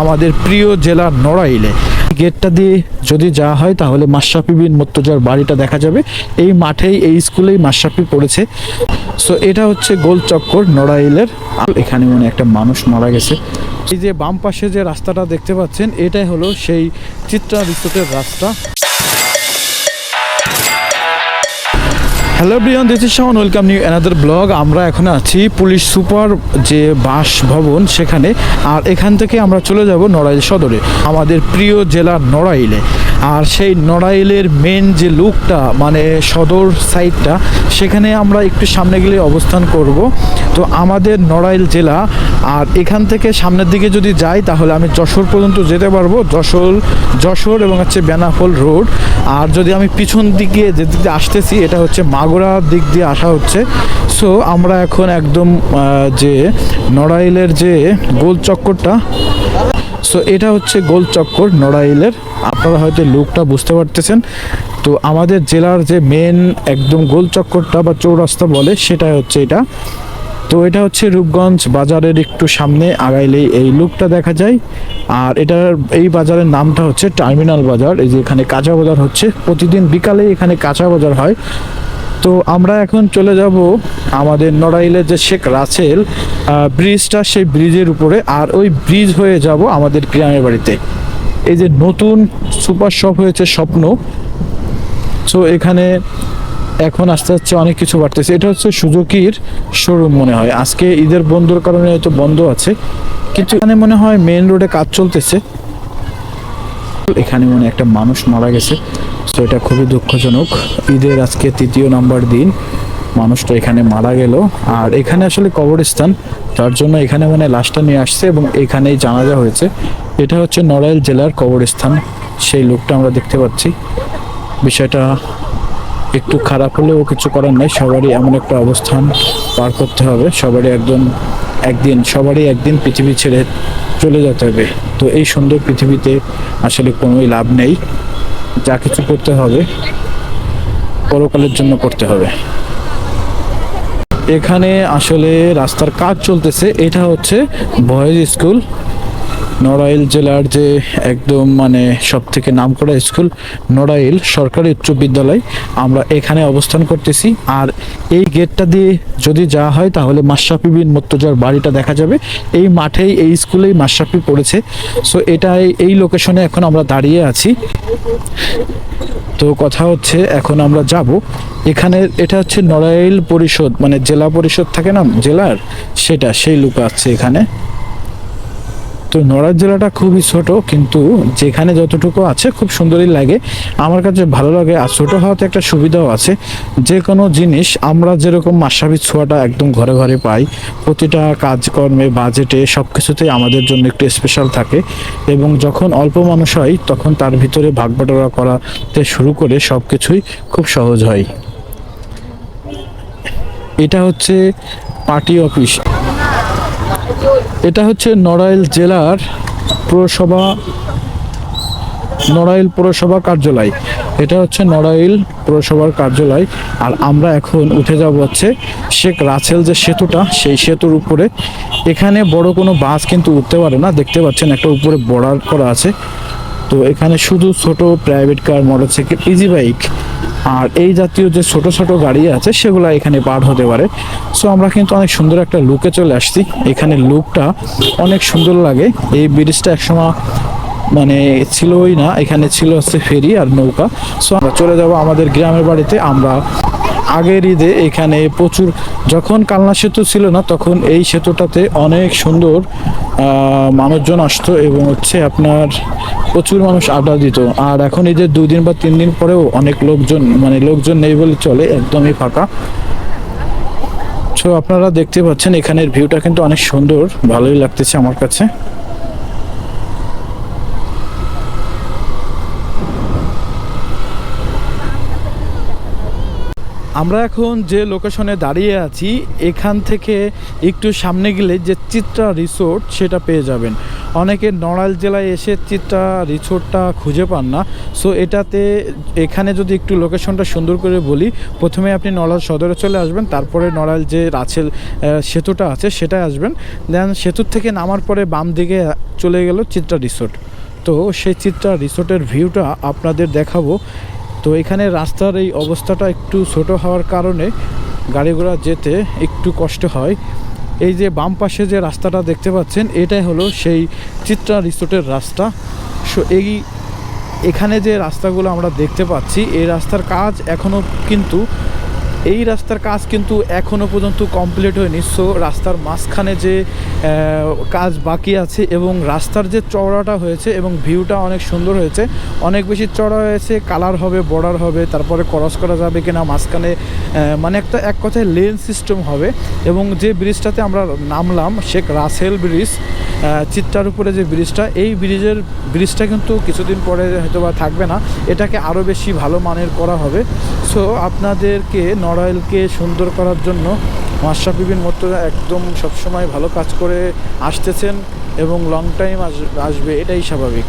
আমাদের প্রিয় জেলা নড়াইলে। গেটটা দিয়ে যদি যাওয়া হয় তাহলে মাশরাফি বিন মুর্তজার বাড়িটা দেখা যাবে। এই মাঠেই এই স্কুলেই মাশরাফি পড়েছে। সো এটা হচ্ছে গোল চক্কর নড়াইলের। এখানে মনে একটা মানুষ মারা গেছে। এই যে বাম পাশে যে রাস্তাটা দেখতে পাচ্ছেন এটাই হলো সেই চিত্রা রিসোর্টের রাস্তা। Hello everyone, this is Shaon, welcome new another blog. আমরা এখন আছি পুলিশ সুপার যে বাসভবন সেখানে, আর এখান থেকে আমরা চলে যাব নড়াইল সদরে, আমাদের প্রিয় জেলা নড়াইলে। আর সেই নড়াইলের মেন যে লুকটা মানে সদর সাইডটা, সেখানে আমরা একটু সামনে গেলে অবস্থান করব। তো আমাদের নড়াইল জেলা, আর এখান থেকে সামনের দিকে যদি যাই তাহলে আমি যশোর পর্যন্ত যেতে পারবো। যশোর এবং হচ্ছে বেনাপোল রোড। আর যদি আমি পিছন দিকে যে দিক দিয়ে আসতেছি এটা হচ্ছে মাগুরার দিক দিয়ে আসা হচ্ছে। সো আমরা এখন একদম যে নড়াইলের যে গোল চক্করটা, সো এটা হচ্ছে গোল চক্কর নড়াইলের। আপনারা হয়তো লুকটা বুঝতে পারতেছেন। তো আমাদের জেলার যে মেন একদম গোল চক্করটা বা চৌরাস্তা বলে সেটা হচ্ছে এটা। তো এটা হচ্ছে রূপগঞ্জ বাজারের একটু সামনে আগাইলেই এই লুকটা দেখা যায়। আর এটার এই বাজারের নামটা হচ্ছে টার্মিনাল বাজার। এই যে এখানে কাঁচা বাজার হচ্ছে, প্রতিদিন বিকালে এখানে কাঁচা বাজার হয়। তো আমরা এখন চলে যাব আমাদের নড়াইলের যে শেখ রাসেল ব্রিজটা, সেই ব্রিজের উপরে। আর ওই ব্রিজ হয়ে যাব আমাদের গ্রামের বাড়িতে। এই যে নতুন সুপার শপ হয়েছে স্বপ্ন। সো এখানে এখন আস্তে আস্তে অনেক কিছু বাড়তেছে। এটা হচ্ছে সুজুকির শোরুম মনে হয়। আজকে ঈদের বন্ধুর কারণে হয়তো বন্ধ আছে, কিন্তু এখানে মনে হয় মেন রোডে কাজ চলতেছে। এখানে মনে একটা মানুষ মারা গেছে। তো এটা খুবই দুঃখজনক। ঈদের আজকে 3য় নাম্বার দিন, মানুষটা এখানে মারা গেল। আর এখানে আসলে কবরস্থান, তার জন্য এখানে মানে লাশটা নিয়ে আসছে এবং এখানেই জানাজা হয়েছে। এটা হচ্ছে নড়াইল জেলার কবরস্থান, সেই লোকটা আমরা দেখতে পাচ্ছি। বিষয়টা একটু খারাপ হলেও কিছু করার নাই, সবারই এমন একটা অবস্থান পার করতে হবে। সবারই একদিন পৃথিবী ছেড়ে চলে যেতে হবে। তো এই সুন্দর পৃথিবীতে আসলে কোনোই লাভ নেই। যা কিছু করতে হবে পরকালের জন্য করতে হবে। এখানে আসলে রাস্তার কাজ চলতেছে। এটা হচ্ছে বয়েজ স্কুল, নড়াইল জেলার যে একদম মানে সব থেকে নামকরা স্কুল নড়াইল সরকারি উচ্চ বিদ্যালয়। আমরা এখানে অবস্থান করতেছি। আর এই গেটটা দিয়ে যদি যাওয়া হয় তাহলে মাশরাফি বিন মুর্তজার বাড়িটা দেখা যাবে। এই মাঠেই এই স্কুলেই মাশরাফি পড়েছে। সো এটাই এই লোকেশনে এখন আমরা দাঁড়িয়ে আছি। তো কথা হচ্ছে এখন আমরা যাব এখানে। এটা হচ্ছে নড়াইল পরিষদ, মানে জেলা পরিষদ থাকে না জেলার, সেটা সেই লুক আছে এখানে। তো নড়াইল জেলাটা খুবই ছোট, কিন্তু যেখানে যতটুকু আছে খুব সুন্দরই লাগে, আমার কাছে ভালো লাগে। আর ছোট হওয়াতে একটা সুবিধাও আছে, যে কোনো জিনিস আমরা যেরকম মাশরাফির ছোঁয়াটা একদম ঘরে ঘরে পাই, প্রতিটা কাজকর্মে বাজেটে সব কিছুতেই আমাদের জন্য একটু স্পেশাল থাকে। এবং যখন অল্প মানুষ হয় তখন তার ভিতরে ভাগ বাটোয়ারা করাতে শুরু করে সব কিছুই খুব সহজ হয়। এটা হচ্ছে পার্টি অফিস। এটা হচ্ছে নড়াইল জেলার নড়াইল পৌরসভা কার্যালয়। এটা হচ্ছে নড়াইল পৌরসভার কার্যালয়। আর আমরা এখন উঠে যাব হচ্ছে শেখ রাসেল যে সেতুটা, সেই সেতুর উপরে। এখানে বড় কোনো বাস কিন্তু উঠতে পারে না, দেখতে পাচ্ছেন একটা উপরে বর্ডার করা আছে। তো এখানে শুধু ছোট private car, motorcycle, easy bike আর এই জাতীয় যে ছোট ছোট গাড়ি আছে সেগুলো এখানে পার হতে পারে। সো আমরা কিন্তু অনেক সুন্দর একটা লুকে চলে আসছি। এখানে লুকটা অনেক সুন্দর লাগে। এই ব্রিজটা একসময় মানে ছিলই না, এখানে ছিল হচ্ছে ফেরি আর নৌকা। সো আমরা চলে যাব আমাদের গ্রামের বাড়িতে। আমরা আগের ঈদে এখানে প্রচুর, যখন কালনা সেতু ছিল না তখন এই সেতুটাতে অনেক সুন্দর মানুষজন আসতো এবং হচ্ছে আপনার প্রচুর মানুষ আড্ডা দিত। আর এখন ঈদের 2 দিন বা 3 দিন পরেও অনেক লোকজন নেই বলে চলে, একদমই ফাঁকা। সো আপনারা দেখতে পাচ্ছেন এখানের ভিউটা কিন্তু অনেক সুন্দর, ভালোই লাগতেছে আমার কাছে। আমরা এখন যে লোকেশনে দাঁড়িয়ে আছি এখান থেকে একটু সামনে গেলে যে চিত্রা রিসোর্ট সেটা পেয়ে যাবেন। অনেকে নড়াইল জেলায় এসে চিত্রা রিসোর্টটা খুঁজে পান না। সো এখানে যদি একটু লোকেশনটা সুন্দর করে বলি, প্রথমে আপনি নড়াইল সদরে চলে আসবেন, তারপরে নড়াইল যে রাছেল সেতুটা আছে সেটাই আসবেন, দেন সেতুর থেকে নামার পরে বাম দিকে চলে গেল চিত্রা রিসোর্ট। তো সেই চিত্রা রিসোর্টের ভিউটা আপনাদের দেখাবো। তো এখানে রাস্তার এই অবস্থাটা একটু ছোট হওয়ার কারণে গাড়ি ঘোড়া যেতে একটু কষ্ট হয়। এই যে বাম পাশে যে রাস্তাটা দেখতে পাচ্ছেন, এটাই হলো সেই চিত্রা রিসোর্টের রাস্তা। সো এখানে যে রাস্তাগুলো আমরা দেখতে পাচ্ছি, এই রাস্তার কাজ কিন্তু এখনও পর্যন্ত কমপ্লিট হয়নি। সো রাস্তার মাঝখানে যে কাজ বাকি আছে এবং রাস্তার যে চওড়াটা হয়েছে এবং ভিউটা অনেক সুন্দর হয়েছে, অনেক বেশি চওড়া হয়েছে, কালার হবে, বর্ডার হবে, তারপরে ক্রস করা যাবে কিনা মাঝখানে, মানে এক কথায় লেন সিস্টেম হবে। এবং যে ব্রিজটাতে আমরা নামলাম, শেখ রাসেল ব্রিজ, চিত্রার উপরে যে ব্রিজটা, এই ব্রিজটা কিন্তু কিছুদিন পরে হয়তো বা থাকবে না, এটাকে আরও বেশি ভালো মানের করা হবে। সো আপনাদেরকে নড়াইলকে সুন্দর করার জন্য মাশরাফি বিন মুর্তজা একদম সবসময় ভালো কাজ করে আসতেছেন এবং লং টাইম আসবে, এটাই স্বাভাবিক।